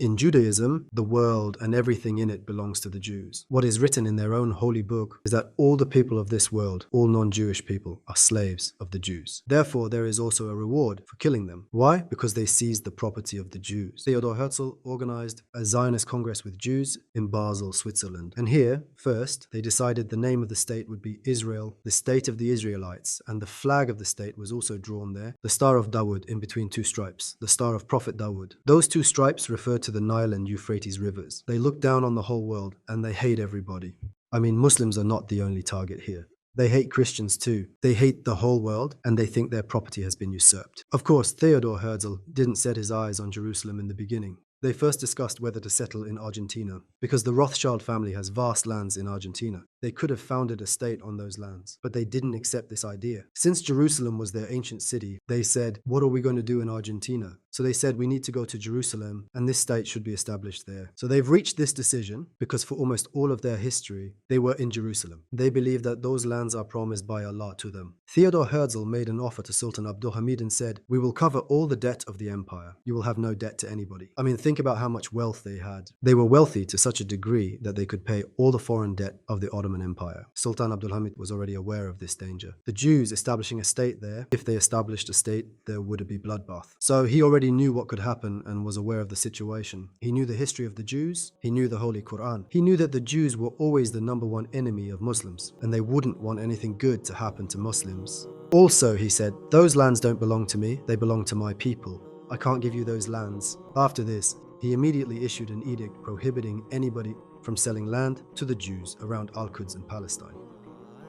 In Judaism, the world and everything in it belongs to the Jews. What is written in their own holy book is that all the people of this world, all non-Jewish people, are slaves of the Jews. Therefore, there is also a reward for killing them. Why? Because they seized the property of the Jews. Theodor Herzl organized a Zionist Congress with Jews in Basel, Switzerland. And here, first, they decided the name of the state would be Israel, the state of the Israelites, and the flag of the state was also drawn there, the Star of Dawood in between two stripes, the Star of Prophet Dawood. Those two stripes refer to the Nile and Euphrates rivers. They look down on the whole world and they hate everybody. I mean, Muslims are not the only target here. They hate Christians too. They hate the whole world and they think their property has been usurped. Of course, Theodor Herzl didn't set his eyes on Jerusalem in the beginning. They first discussed whether to settle in Argentina, because the Rothschild family has vast lands in Argentina. They could have founded a state on those lands, but they didn't accept this idea. Since Jerusalem was their ancient city, they said, what are we going to do in Argentina? So they said, we need to go to Jerusalem, and this state should be established there. So they've reached this decision because for almost all of their history, they were in Jerusalem. They believe that those lands are promised by Allah to them. Theodor Herzl made an offer to Sultan Abdulhamid and said, we will cover all the debt of the empire. You will have no debt to anybody. I mean, think about how much wealth they had. They were wealthy to such a degree that they could pay all the foreign debt of the Ottoman Empire. Sultan Abdulhamid was already aware of this danger. The Jews establishing a state there, if they established a state, there would be bloodbath. So he already knew what could happen and was aware of the situation. He knew the history of the Jews. He knew the Holy Quran. He knew that the Jews were always the number one enemy of Muslims, and they wouldn't want anything good to happen to Muslims. Also, he said, those lands don't belong to me, they belong to my people. I can't give you those lands. After this, he immediately issued an edict prohibiting anybody from selling land to the Jews around Al-Quds in Palestine.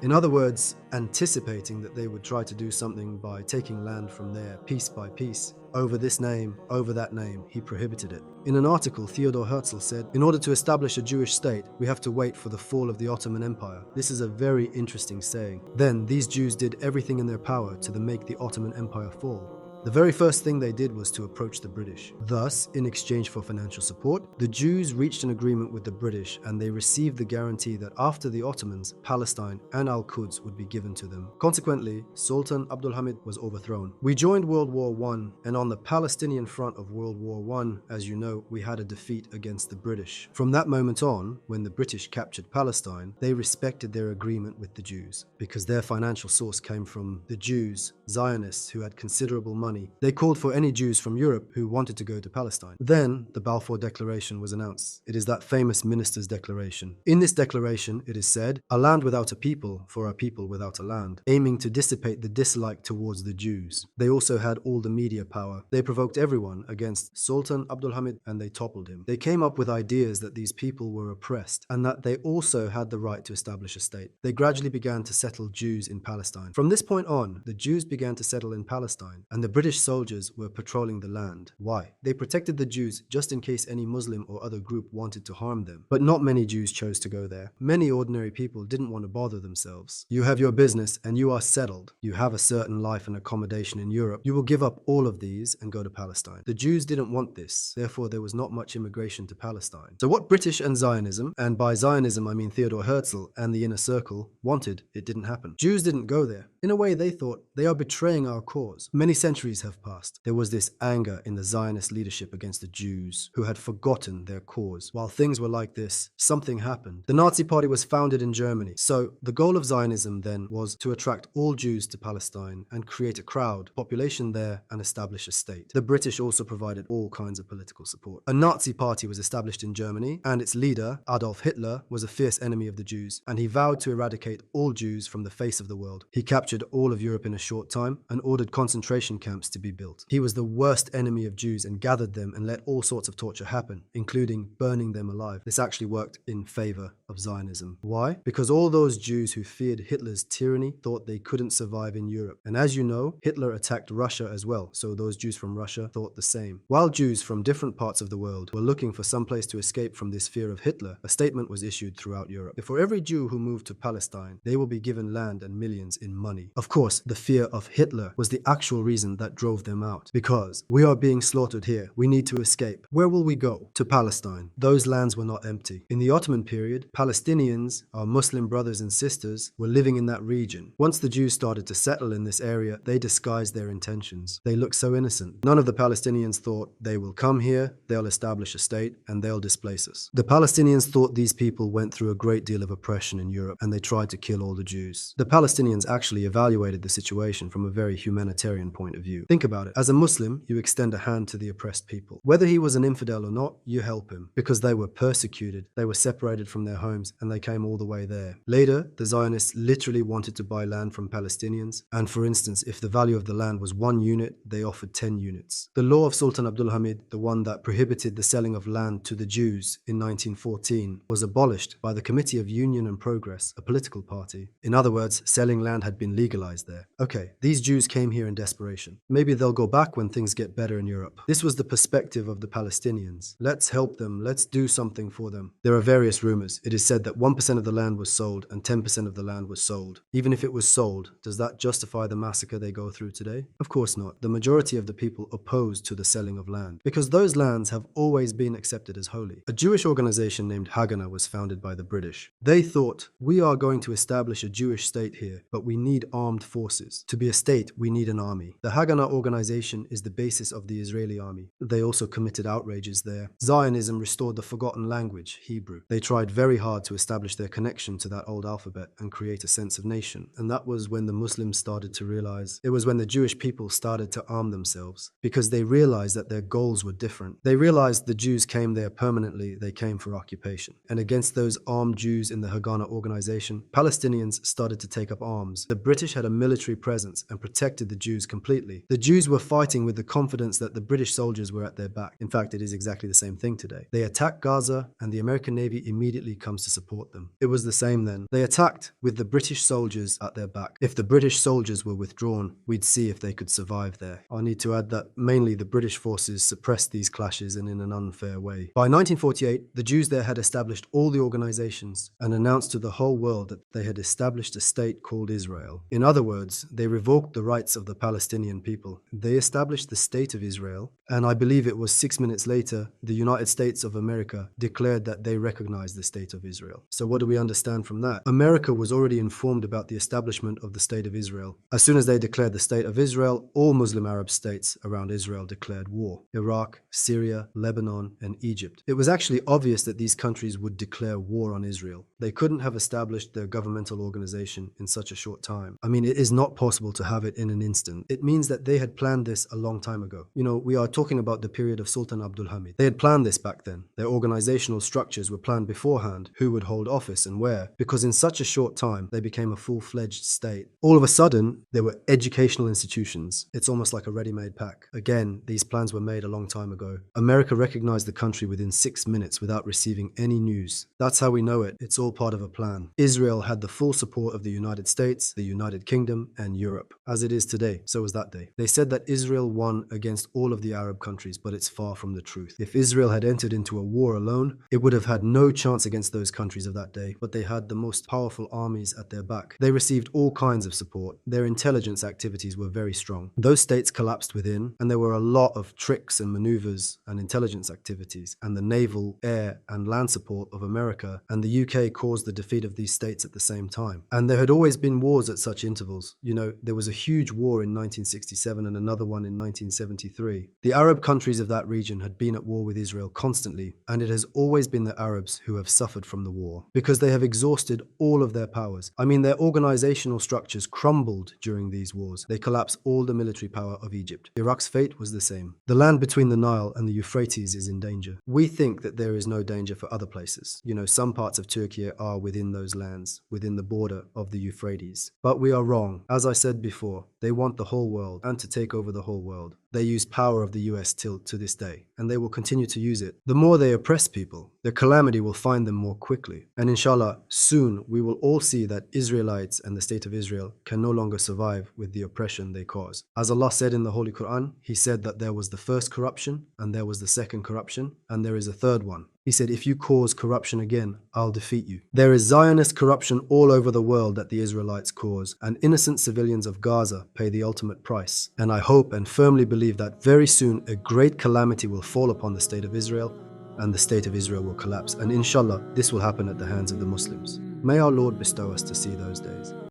In other words, anticipating that they would try to do something by taking land from there piece by piece, over this name, over that name, he prohibited it. In an article, Theodor Herzl said, in order to establish a Jewish state, we have to wait for the fall of the Ottoman Empire. This is a very interesting saying. Then, these Jews did everything in their power to make the Ottoman Empire fall. The very first thing they did was to approach the British. Thus, in exchange for financial support, the Jews reached an agreement with the British and they received the guarantee that after the Ottomans, Palestine and Al-Quds would be given to them. Consequently, Sultan Abdulhamid was overthrown. We joined World War I, and on the Palestinian front of World War I, as you know, we had a defeat against the British. From that moment on, when the British captured Palestine, they respected their agreement with the Jews because their financial source came from the Jews, Zionists who had considerable money. They called for any Jews from Europe who wanted to go to Palestine. Then, the Balfour Declaration was announced. It is that famous minister's declaration. In this declaration, it is said, a land without a people for a people without a land, aiming to dissipate the dislike towards the Jews. They also had all the media power. They provoked everyone against Sultan Abdulhamid and they toppled him. They came up with ideas that these people were oppressed and that they also had the right to establish a state. They gradually began to settle Jews in Palestine. From this point on, the Jews began to settle in Palestine and the British soldiers were patrolling the land. Why? They protected the Jews just in case any Muslim or other group wanted to harm them. But not many Jews chose to go there. Many ordinary people didn't want to bother themselves. You have your business and you are settled. You have a certain life and accommodation in Europe. You will give up all of these and go to Palestine. The Jews didn't want this. Therefore, there was not much immigration to Palestine. So what British and Zionism, and by Zionism I mean Theodor Herzl and the inner circle, wanted, it didn't happen. Jews didn't go there. In a way, they thought, they are betraying our cause. Many centuries have passed. There was this anger in the Zionist leadership against the Jews who had forgotten their cause. While things were like this, something happened. The Nazi Party was founded in Germany. So the goal of Zionism then was to attract all Jews to Palestine and create a crowd, population there, and establish a state. The British also provided all kinds of political support. A Nazi party was established in Germany and its leader, Adolf Hitler, was a fierce enemy of the Jews and he vowed to eradicate all Jews from the face of the world. He captured all of Europe in a short time and ordered concentration camps to be built. He was the worst enemy of Jews and gathered them and let all sorts of torture happen, including burning them alive. This actually worked in favor of Zionism. Why? Because all those Jews who feared Hitler's tyranny thought they couldn't survive in Europe. And as you know, Hitler attacked Russia as well, so those Jews from Russia thought the same. While Jews from different parts of the world were looking for some place to escape from this fear of Hitler, a statement was issued throughout Europe. For every Jew who moved to Palestine, they will be given land and millions in money. Of course, the fear of Hitler was the actual reason that drove them out. Because we are being slaughtered here, we need to escape. Where will we go? To Palestine. Those lands were not empty. In the Ottoman period, Palestinians, our Muslim brothers and sisters, were living in that region. Once the Jews started to settle in this area, they disguised their intentions. They looked so innocent. None of the Palestinians thought they will come here, they'll establish a state, and they'll displace us. The Palestinians thought these people went through a great deal of oppression in Europe, and they tried to kill all the Jews. The Palestinians actually evaluated the situation from a very humanitarian point of view. Think about it. As a Muslim, you extend a hand to the oppressed people. Whether he was an infidel or not, you help him, because they were persecuted, they were separated from their homes, and they came all the way there. Later, the Zionists literally wanted to buy land from Palestinians, and for instance, if the value of the land was 1 unit, they offered 10 units. The law of Sultan Abdul Hamid, the one that prohibited the selling of land to the Jews in 1914, was abolished by the Committee of Union and Progress, a political party. In other words, selling land had been legalized there. Okay, these Jews came here in desperation. Maybe they'll go back when things get better in Europe. This was the perspective of the Palestinians. Let's help them, let's do something for them. There are various rumors. It is said that 1% of the land was sold and 10% of the land was sold. Even if it was sold, does that justify the massacre they go through today? Of course not. The majority of the people opposed to the selling of land, because those lands have always been accepted as holy. A Jewish organization named Haganah was founded by the British. They thought, we are going to establish a Jewish state here, but we need armed forces. To be a state, we need an army. The Haganah organization is the basis of the Israeli army. They also committed outrages there. Zionism restored the forgotten language, Hebrew. They tried very hard to establish their connection to that old alphabet and create a sense of nation. And that was when the Muslims started to realize, it was when the Jewish people started to arm themselves, because they realized that their goals were different. They realized the Jews came there permanently, they came for occupation. And against those armed Jews in the Haganah organization, Palestinians started to take up arms. The British had a military presence and protected the Jews completely. The Jews were fighting with the confidence that the British soldiers were at their back. In fact, it is exactly the same thing today. They attack Gaza and the American Navy immediately comes to support them. It was the same then. They attacked with the British soldiers at their back. If the British soldiers were withdrawn, we'd see if they could survive there. I need to add that mainly the British forces suppressed these clashes and in an unfair way. By 1948, the Jews there had established all the organizations and announced to the whole world that they had established a state called Israel. In other words, they revoked the rights of the Palestinian people. They established the state of Israel, and I believe it was 6 minutes later, the United States of America declared that they recognized the state of Israel. So what do we understand from that? America was already informed about the establishment of the state of Israel. As soon as they declared the state of Israel, all Muslim Arab states around Israel declared war. Iraq, Syria, Lebanon, and Egypt. It was actually obvious that these countries would declare war on Israel. They couldn't have established their governmental organization in such a short time. I mean, it is not possible to have it in an instant. It means that they had planned this a long time ago. You know, we are talking about the period of Sultan Abdul Hamid. They had planned this back then. Their organizational structures were planned beforehand, who would hold office and where, because in such a short time, they became a full-fledged state. All of a sudden, there were educational institutions. It's almost like a ready-made pack. Again, these plans were made a long time ago. America recognized the country within 6 minutes without receiving any news. That's how we know it. It's all part of a plan. Israel had the full support of the United States, the United Kingdom, and Europe. As it is today, so was that day. They said that Israel won against all of the Arab countries, but it's far from the truth. If Israel had entered into a war alone, it would have had no chance against those countries of that day, but they had the most powerful armies at their back. They received all kinds of support. Their intelligence activities were very strong. Those states collapsed within, and there were a lot of tricks and maneuvers and intelligence activities, and the naval, air, and land support of America and the UK caused the defeat of these states at the same time. And there had always been wars at such intervals. You know, there was a huge war in 1967 and another one in 1973. The Arab countries of that region had been at war with Israel constantly, and it has always been the Arabs who have suffered from the war, because they have exhausted all of their powers. I mean, their organizational structures crumbled during these wars. They collapsed all the military power of Egypt. Iraq's fate was the same. The land between the Nile and the Euphrates is in danger. We think that there is no danger for other places. You know, some parts of Turkey are within those lands, within the border of the Euphrates. But we are wrong. As I said before, they want the whole world and to take over the whole world. They use power of the US till to this day, and they will continue to use it. The more they oppress people, their calamity will find them more quickly. And inshallah, soon we will all see that Israelites and the state of Israel can no longer survive with the oppression they cause. As Allah said in the Holy Quran, He said that there was the first corruption, and there was the second corruption, and there is a third one. He said, if you cause corruption again, I'll defeat you. There is Zionist corruption all over the world that the Israelites cause, and innocent civilians of Gaza pay the ultimate price. And I hope and firmly believe that very soon a great calamity will fall upon the state of Israel, and the state of Israel will collapse. And inshallah, this will happen at the hands of the Muslims. May our Lord bestow us to see those days.